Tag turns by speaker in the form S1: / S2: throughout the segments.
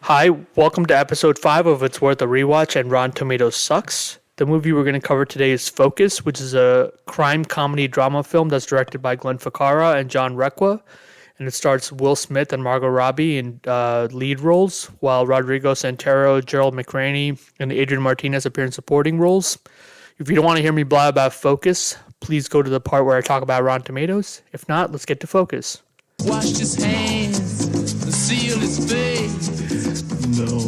S1: Hi, welcome to episode 5 of It's Worth a Rewatch and Rotten Tomatoes Sucks. The movie we're going to cover today is Focus, which is a crime comedy drama film that's directed by Glenn Ficarra and John Requa, and it stars Will Smith and Margot Robbie in lead roles, while Rodrigo Santoro, Gerald McRaney, and Adrian Martinez appear in supporting roles. If you don't want to hear me blah about Focus, please go to the part where I talk about Rotten Tomatoes. If not, let's get to Focus.
S2: Washed his hands and sealed his face.
S3: No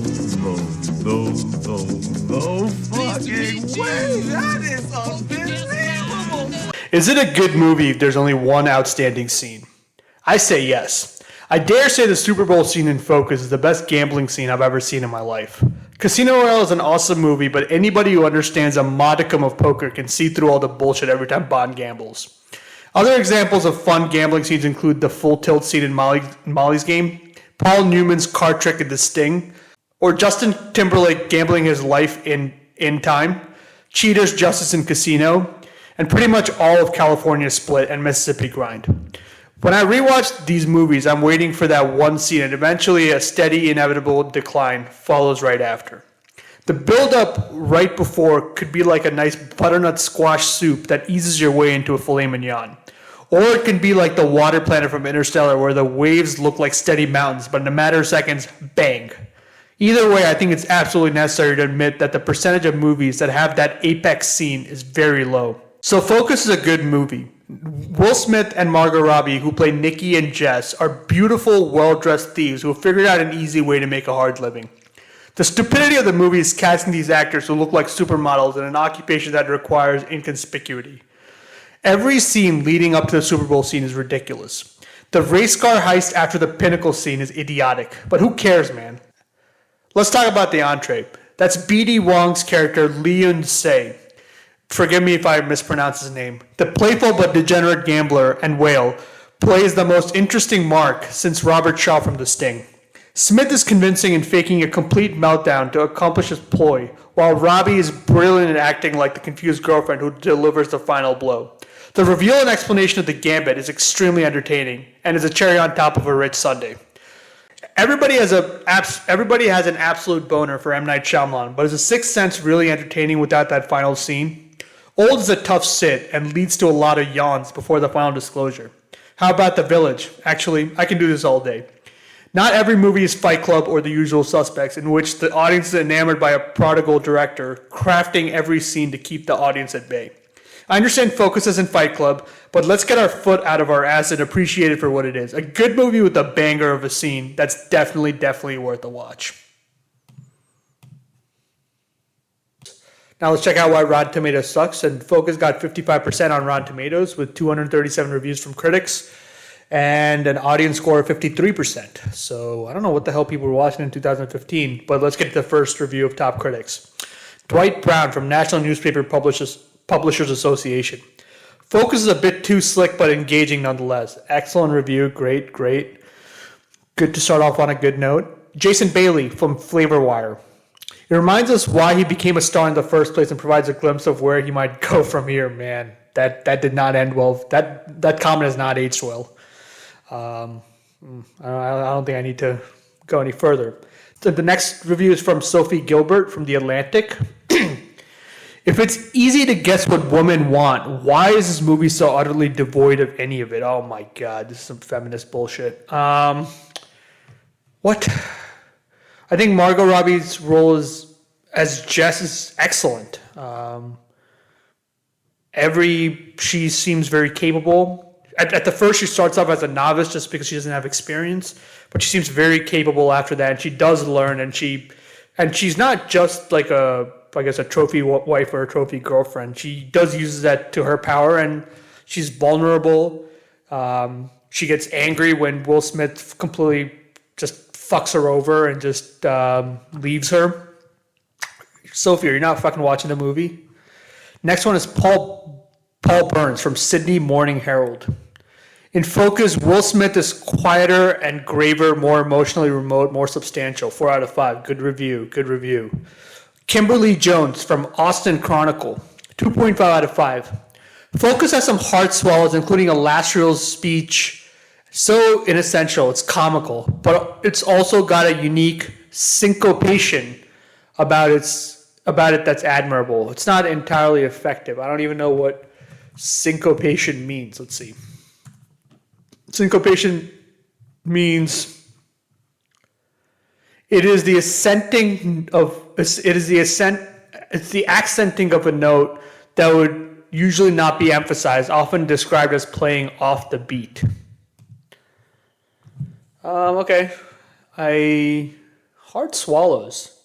S3: fucking way. That is unbelievable.
S1: Is it a good movie if there's only one outstanding scene? I say yes. I dare say the Super Bowl scene in Focus is the best gambling scene I've ever seen in my life. Casino Royale is an awesome movie, but anybody who understands a modicum of poker can see through all the bullshit every time Bond gambles. Other examples of fun gambling scenes include the full tilt scene in Molly's Game, Paul Newman's card trick in The Sting, or Justin Timberlake gambling his life in Time, Cheaters Justice in Casino, and pretty much all of California Split and Mississippi Grind. When I rewatch these movies, I'm waiting for that one scene, and eventually a steady, inevitable decline follows right after. The build-up right before could be like a nice butternut squash soup that eases your way into a filet mignon. Or it can be like the water planet from Interstellar where the waves look like steady mountains, but in a matter of seconds, bang. Either way, I think it's absolutely necessary to admit that the percentage of movies that have that apex scene is very low. So Focus is a good movie. Will Smith and Margot Robbie, who play Nikki and Jess, are beautiful, well-dressed thieves who have figured out an easy way to make a hard living. The stupidity of the movie is casting these actors who look like supermodels in an occupation that requires inconspicuity. Every scene leading up to the Super Bowl scene is ridiculous. The race car heist after the Pinnacle scene is idiotic, but who cares, man? Let's talk about the entree. That's B.D. Wong's character, Leon Say. Forgive me if I mispronounce his name. The playful but degenerate gambler and whale plays the most interesting Mark since Robert Shaw from The Sting. Smith is convincing in faking a complete meltdown to accomplish his ploy, while Robbie is brilliant at acting like the confused girlfriend who delivers the final blow. The reveal and explanation of the gambit is extremely entertaining and is a cherry on top of a rich sundae. Everybody has an absolute boner for M. Night Shyamalan, but is The Sixth Sense really entertaining without that final scene? Old is a tough sit and leads to a lot of yawns before the final disclosure. How about The Village? Actually, I can do this all day. Not every movie is Fight Club or The Usual Suspects, in which the audience is enamored by a prodigal director, crafting every scene to keep the audience at bay. I understand Focus isn't Fight Club, but let's get our foot out of our ass and appreciate it for what it is. A good movie with a banger of a scene that's definitely worth a watch. Now let's check out why Rotten Tomatoes sucks. And Focus got 55% on Rotten Tomatoes with 237 reviews from critics and an audience score of 53%. So I don't know what the hell people were watching in 2015, but let's get to the first review of top critics. Dwight Brown from National Newspaper Publishers Association. Focus is a bit too slick but engaging nonetheless. Excellent review. Great. Good to start off on a good note. Jason Bailey from Flavor Wire. It reminds us why he became a star in the first place and provides a glimpse of where he might go from here. Man, that did not end well. That comment has not aged well. I don't think I need to go any further. So the next review is from Sophie Gilbert from The Atlantic. If it's easy to guess what women want, why is this movie so utterly devoid of any of it? Oh my God, this is some feminist bullshit. What? I think Margot Robbie's role as Jess is excellent. She seems very capable. At the first, she starts off as a novice just because she doesn't have experience, but she seems very capable after that, and she does learn, and she's not just like a trophy wife or a trophy girlfriend. She does use that to her power, and she's vulnerable. She gets angry when Will Smith completely just fucks her over and just leaves her. Sophie, you're not fucking watching the movie. Next one is Paul Burns from Sydney Morning Herald. In Focus, Will Smith is quieter and graver, more emotionally remote, more substantial. 4 out of 5. Good review. Kimberly Jones from Austin Chronicle. 2.5 out of 5. Focus has some hard swallows, including a last reel speech. So inessential, it's comical, but it's also got a unique syncopation about it that's admirable. It's not entirely effective. I don't even know what syncopation means. Let's see. Syncopation means it's the accenting of a note that would usually not be emphasized, often described as playing off the beat. Okay. Hard swallows.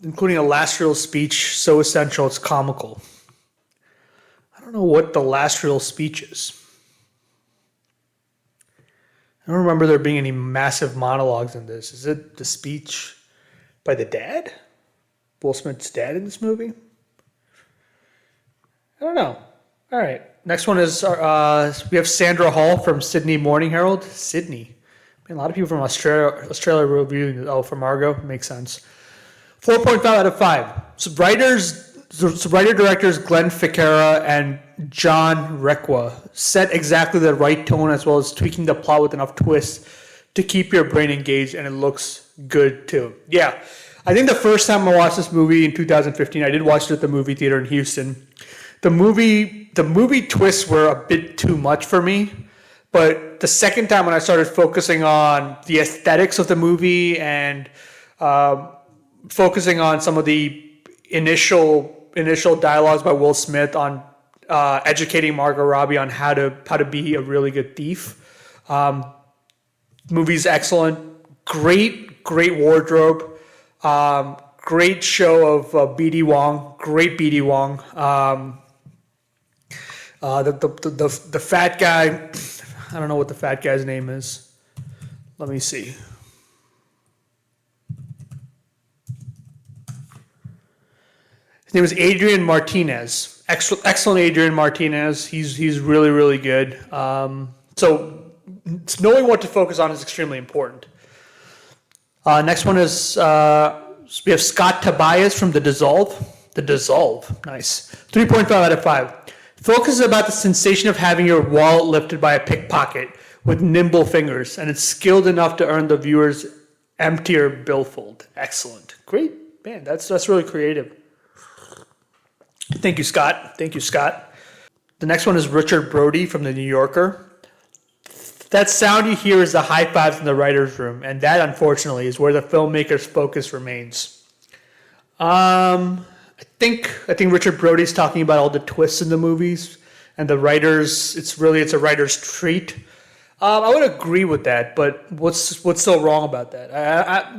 S1: Including a last real speech so essential it's comical. I don't know what the last real speech is. I don't remember there being any massive monologues in this. Is it the speech by the dad? Will Smith's dad in this movie? I don't know. All right. Next one is we have Sandra Hall from Sydney Morning Herald. Sydney. Man, a lot of people from Australia reviewing. Oh, for Margot. Makes sense. 4.5 out of 5. So writer-directors Glenn Ficarra and John Requa set exactly the right tone as well as tweaking the plot with enough twists to keep your brain engaged, and it looks good too. Yeah, I think the first time I watched this movie in 2015, I did watch it at the movie theater in Houston. The movie twists were a bit too much for me, but the second time when I started focusing on the aesthetics of the movie and focusing on some of the initial dialogues by Will Smith on educating Margot Robbie on how to be a really good thief. Movie's excellent. Great wardrobe. Great show of B.D. Wong. Great B.D. Wong. The fat guy. I don't know what the fat guy's name is. Let me see. His name is Adrian Martinez. Excellent Adrian Martinez. He's really, really good. So knowing what to focus on is extremely important. Next one is we have Scott Tobias from The Dissolve. The Dissolve. Nice. 3.5 out of 5. Focuses about the sensation of having your wallet lifted by a pickpocket with nimble fingers, and it's skilled enough to earn the viewer's emptier billfold. Excellent. Great. Man, that's really creative. Thank you, Scott. The next one is Richard Brody from The New Yorker. That sound you hear is the high fives in the writer's room, and that, unfortunately, is where the filmmaker's focus remains. I think Richard Brody's talking about all the twists in the movies, and the writers. It's a writer's treat. I would agree with that, but what's so wrong about that? I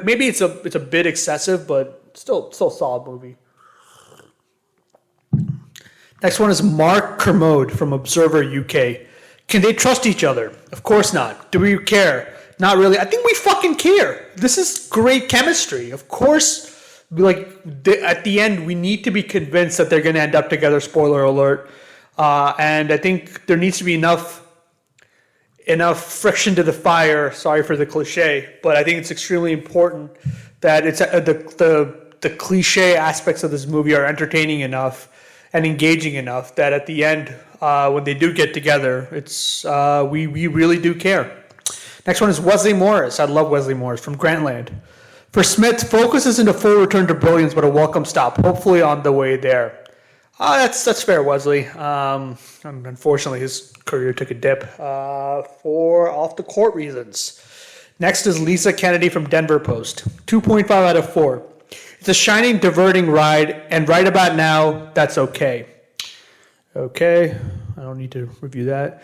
S1: maybe it's a bit excessive, but still a solid movie. Next one is Mark Kermode from Observer UK. Can they trust each other? Of course not. Do we care? Not really. I think we fucking care. This is great chemistry. Of course, at the end, we need to be convinced that they're going to end up together. Spoiler alert. And I think there needs to be enough friction to the fire. Sorry for the cliche, but I think it's extremely important that it's the cliche aspects of this movie are entertaining enough and engaging enough that at the end, when they do get together, it's we really do care. Next one is Wesley Morris. I love Wesley Morris from Grantland. For Smith, focus isn't a full return to brilliance, but a welcome stop, hopefully on the way there. That's fair, Wesley. Unfortunately, his career took a dip for off-the-court reasons. Next is Lisa Kennedy from Denver Post. 2.5 out of 4. It's a shining, diverting ride, and right about now, that's okay. Okay, I don't need to review that.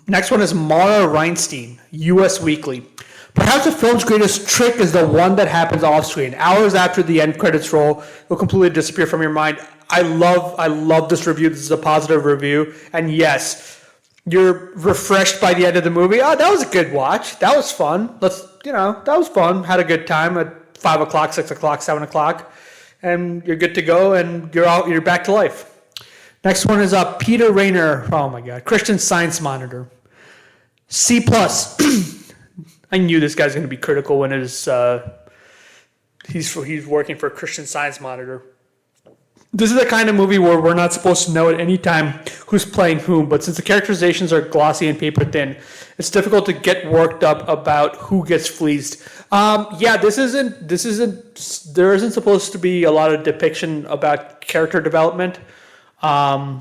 S1: Next one is Mara Reinstein, U.S. Weekly. Perhaps the film's greatest trick is the one that happens off-screen. Hours after the end credits roll, it will completely disappear from your mind. I love this review. This is a positive review. And yes, you're refreshed by the end of the movie. Oh, that was a good watch. That was fun. That was fun. Had a good time at 5 o'clock, 6 o'clock, 7 o'clock. And you're good to go, and you're back to life. Next one is Peter Rayner. Oh my God. Christian Science Monitor. C+. I knew this guy's going to be critical when it is, he's working for Christian Science Monitor. This is the kind of movie where we're not supposed to know at any time who's playing whom, but since the characterizations are glossy and paper thin, it's difficult to get worked up about who gets fleeced. There isn't supposed to be a lot of depiction about character development. I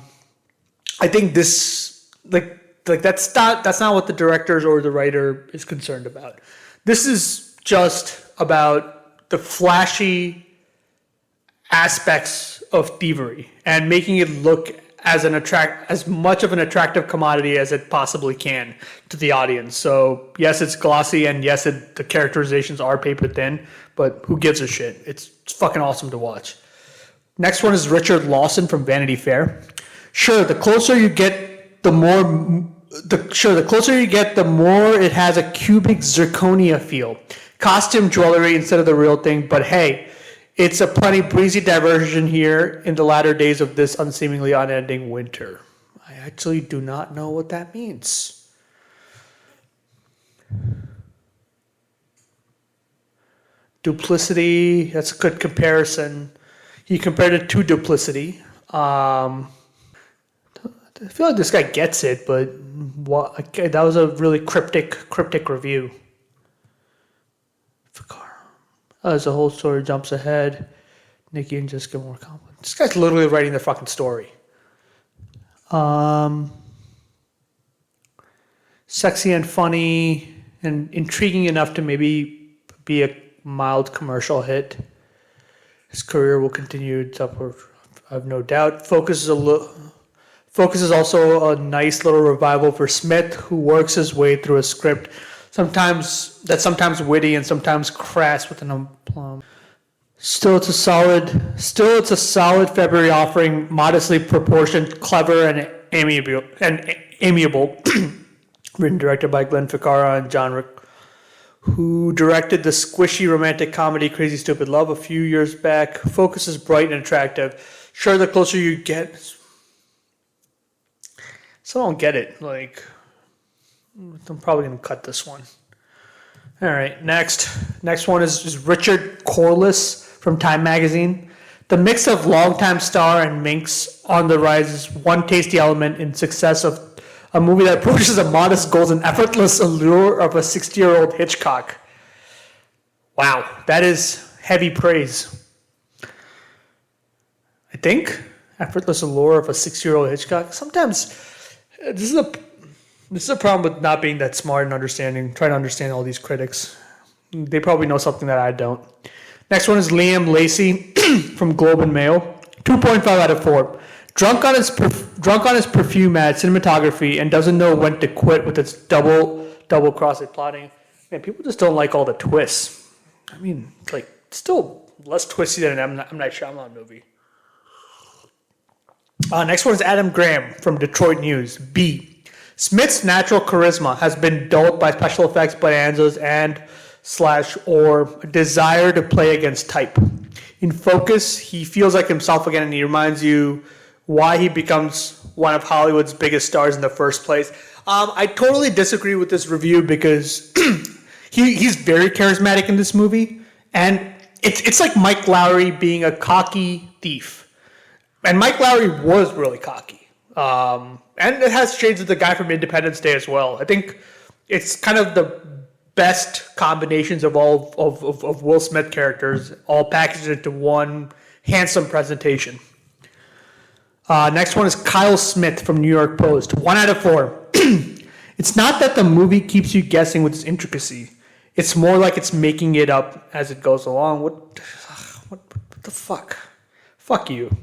S1: think this, that's not what the directors or the writer is concerned about. This is just about the flashy aspects of thievery and making it look as much of an attractive commodity as it possibly can to the audience. So yes, it's glossy, and yes, the characterizations are paper thin, but who gives a shit? It's fucking awesome to watch. Next one is Richard Lawson from Vanity Fair. Sure, the closer you get, the more it has a cubic zirconia feel. Costume jewelry instead of the real thing, but hey, it's a plenty breezy diversion here in the latter days of this unseemingly unending winter. I actually do not know what that means. Duplicity, that's a good comparison. He compared it to Duplicity. I feel like this guy gets it, but that was a really cryptic review. As the whole story jumps ahead, Nikki and Jessica more complex. This guy's literally writing the fucking story. Sexy and funny and intriguing enough to maybe be a mild commercial hit. His career will continue its upward, I have no doubt. Focus is also a nice little revival for Smith, who works his way through a script sometimes witty and sometimes crass with an aplomb. Still, it's a solid February offering, modestly proportioned, clever, and amiable. Written, directed by Glenn Ficarra and John Rick, who directed the squishy romantic comedy Crazy Stupid Love a few years back. Focus is bright and attractive. Sure, the closer you get, so I don't get it. I'm probably going to cut this one. All right, next one is Richard Corliss from Time Magazine. The mix of longtime star and minx on the rise is one tasty element in success of a movie that approaches the modest goals and effortless allure of a 60-year-old Hitchcock. Wow, that is heavy praise. I think effortless allure of a 60-year-old Hitchcock. Sometimes this is a problem with not being that smart and trying to understand all these critics. They probably know something that I don't. Next one is Liam Lacey from Globe and Mail. 2.5 out of 4. Drunk on his perfume ad cinematography and doesn't know when to quit with its double crossing plotting. Man, people just don't like all the twists. I mean, still less twisty than an M. Night Shyamalan movie. Next one is Adam Graham from Detroit News. B. Smith's natural charisma has been dulled by special effects bonanzas or desire to play against type. In Focus, he feels like himself again, and he reminds you why he becomes one of Hollywood's biggest stars in the first place. I totally disagree with this review because he's very charismatic in this movie, and it's like Mike Lowry being a cocky thief. And Mike Lowry was really cocky. And it has shades of the guy from Independence Day as well. I think it's kind of the best combinations of all of Will Smith characters, all packaged into one handsome presentation. Next one is Kyle Smith from New York Post. 1 out of 4. It's not that the movie keeps you guessing with its intricacy. It's more like it's making it up as it goes along. What the fuck? Fuck you.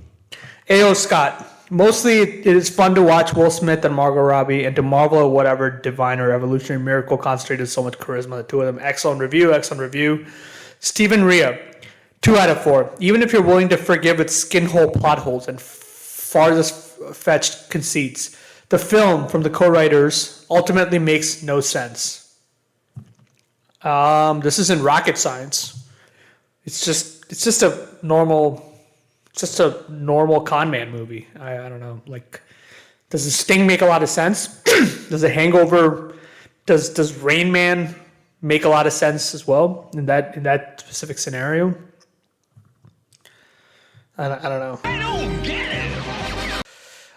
S1: A.O. Scott. Mostly, it is fun to watch Will Smith and Margot Robbie and to marvel at whatever divine or evolutionary miracle concentrated so much charisma. The two of them. Excellent review. Stephen Rea. 2 out of 4. Even if you're willing to forgive its skin-hole plot holes and farthest-fetched conceits, the film from the co-writers ultimately makes no sense. This isn't rocket science. It's just a normal con man movie. I don't know. Does The Sting make a lot of sense? Does The Hangover, does Rain Man make a lot of sense as well in that specific scenario? I don't know.
S2: I don't get it.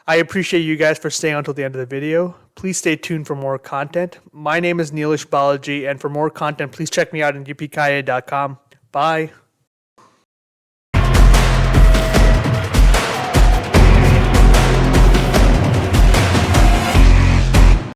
S1: I appreciate you guys for staying until the end of the video. Please stay tuned for more content. My name is Neelish Balaji, and for more content, please check me out on yippee-ki-yay.com. Bye.